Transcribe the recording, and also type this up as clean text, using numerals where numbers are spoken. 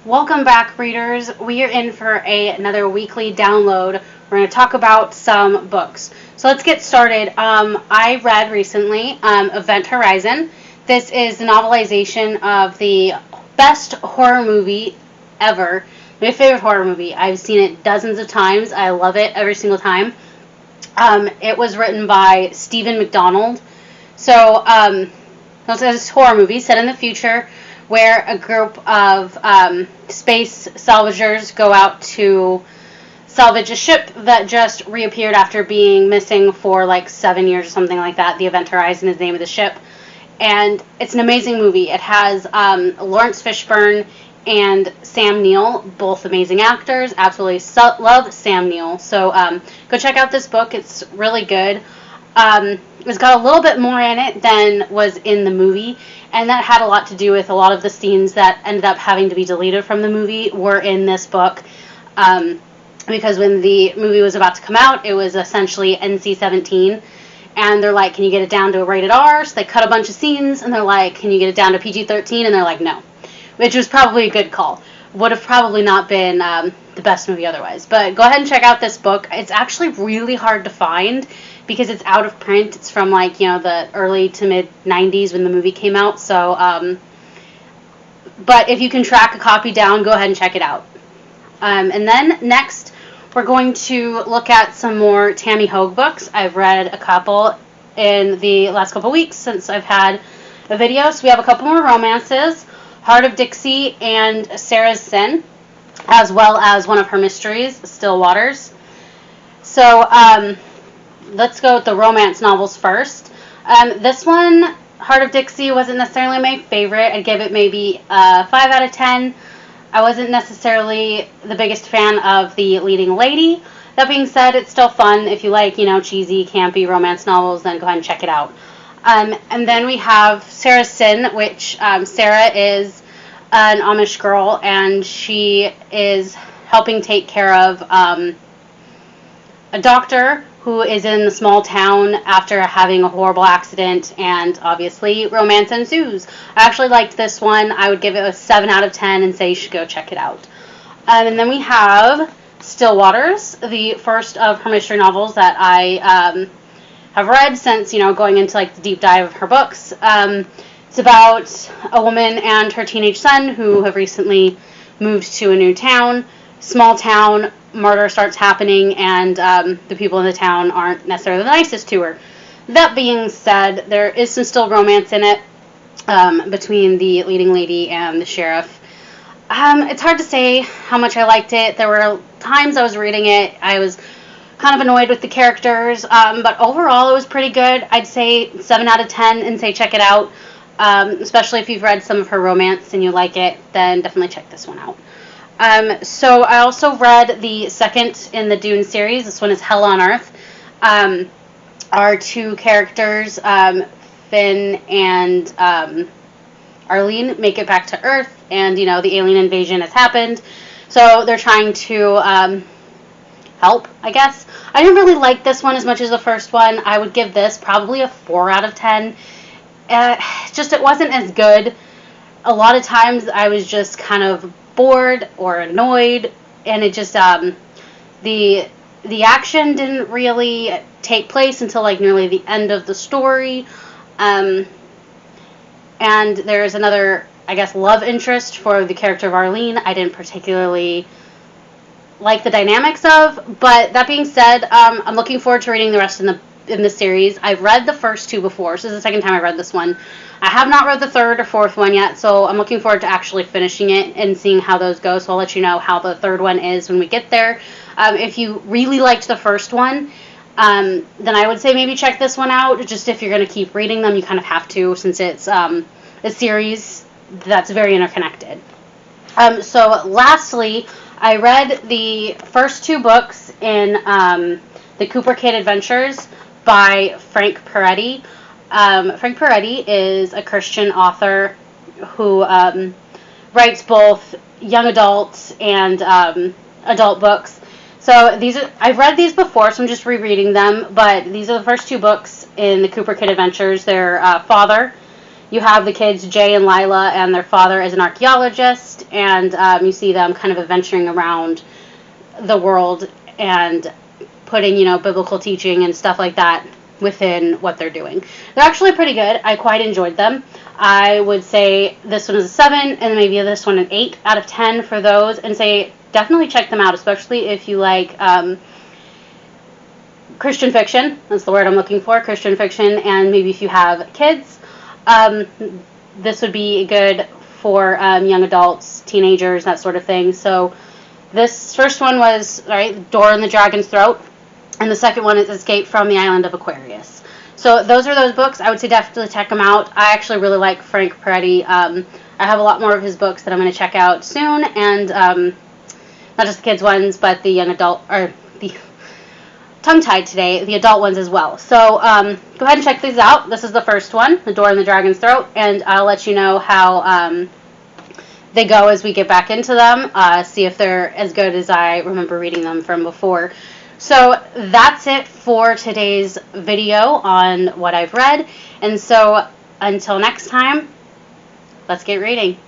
Welcome back, readers. We are in for another weekly download. We're going to talk about some books. So let's get started. I read recently Event Horizon. This is the novelization of the best horror movie ever. My favorite horror movie. I've seen it dozens of times. I love it every single time. It was written by Stephen McDonald. So it's a horror movie set in the future where a group of space salvagers go out to salvage a ship that just reappeared after being missing for like 7 years or something like that. The Event Horizon is the name of the ship. And it's an amazing movie. It has Lawrence Fishburne and Sam Neill, both amazing actors. Absolutely love Sam Neill. So go check out this book. It's really good. It's got a little bit more in it than was in the movie, and that had a lot to do with a lot of the scenes that ended up having to be deleted from the movie were in this book, because when the movie was about to come out, it was essentially NC-17, and they're like, can you get it down to a rated R? So they cut a bunch of scenes, and they're like, can you get it down to PG-13? And they're like, no, which was probably a good call. Would have probably not been the best movie otherwise. But go ahead and check out this book. It's actually really hard to find because it's out of print. It's from the early to mid 90s when the movie came out. So, but if you can track a copy down, go ahead and check it out. And then next, we're going to look at some more Tami Hoag books. I've read a couple in the last couple weeks since I've had a video. So we have a couple more romances. Heart of Dixie and Sarah's Sin, as well as one of her mysteries, Still Waters. So let's go with the romance novels first. This one, Heart of Dixie, wasn't necessarily my favorite. I'd give it maybe a 5 out of 10. I wasn't necessarily the biggest fan of the leading lady. That being said, it's still fun. If you like, cheesy, campy romance novels, then go ahead and check it out. And then we have Sarah's Sin, which Sarah is an Amish girl, and she is helping take care of a doctor who is in the small town after having a horrible accident, and obviously romance ensues. I actually liked this one. I would give it a 7 out of 10 and say you should go check it out. And then we have Still Waters, the first of her mystery novels that I have read since, going into the deep dive of her books. It's about a woman and her teenage son who have recently moved to a new town. Small town, murder starts happening, and the people in the town aren't necessarily the nicest to her. That being said, there is some still romance in it between the leading lady and the sheriff. It's hard to say how much I liked it. There were times I was reading it, I was kind of annoyed with the characters, but overall it was pretty good. I'd say 7 out of 10 and say check it out, especially if you've read some of her romance and you like it, then definitely check this one out. So I also read the second in the Dune series. This one is Hell on Earth. Our two characters, Finn and Arlene, make it back to Earth, and the alien invasion has happened, so they're trying to help, I guess. I didn't really like this one as much as the first one. I would give this probably a 4 out of 10. It wasn't as good. A lot of times I was just kind of bored or annoyed, and it just the action didn't really take place until nearly the end of the story. And there's another, I guess, love interest for the character of Arlene I didn't particularly like the dynamics of, but that being said, I'm looking forward to reading the rest in the series. I've read the first two before, so this is the second time I read this one. I have not read the third or fourth one yet, so I'm looking forward to actually finishing it and seeing how those go, so I'll let you know how the third one is when we get there. If you really liked the first one, then I would say maybe check this one out. Just if you're going to keep reading them, you kind of have to, since it's a series that's very interconnected. So lastly, I read the first two books in the Cooper Kid Adventures by Frank Perretti. Frank Perretti is a Christian author who writes both young adult and adult books. So I've read these before, so I'm just rereading them, but these are the first two books in the Cooper Kid Adventures. Their father you have the kids, Jay and Lila, and their father is an archaeologist, and you see them kind of adventuring around the world and putting, biblical teaching and stuff like that within what they're doing. They're actually pretty good. I quite enjoyed them. I would say this one is a 7, and maybe this one an 8 out of 10 for those, and say definitely check them out, especially if you like Christian fiction. That's the word I'm looking for, Christian fiction, and maybe if you have kids, this would be good for young adults, teenagers, that sort of thing. So this first one was, Door in the Dragon's Throat, and the second one is Escape from the Island of Aquarius. So those are those books. I would say definitely check them out. I actually really like Frank Perretti. I have a lot more of his books that I'm going to check out soon, and not just the kids ones, but the young adult, or the tongue-tied today, the adult ones as well. So go ahead and check these out. This is the first one, The Door in the Dragon's Throat, and I'll let you know how they go as we get back into them, see if they're as good as I remember reading them from before. So that's it for today's video on what I've read, and so until next time, let's get reading.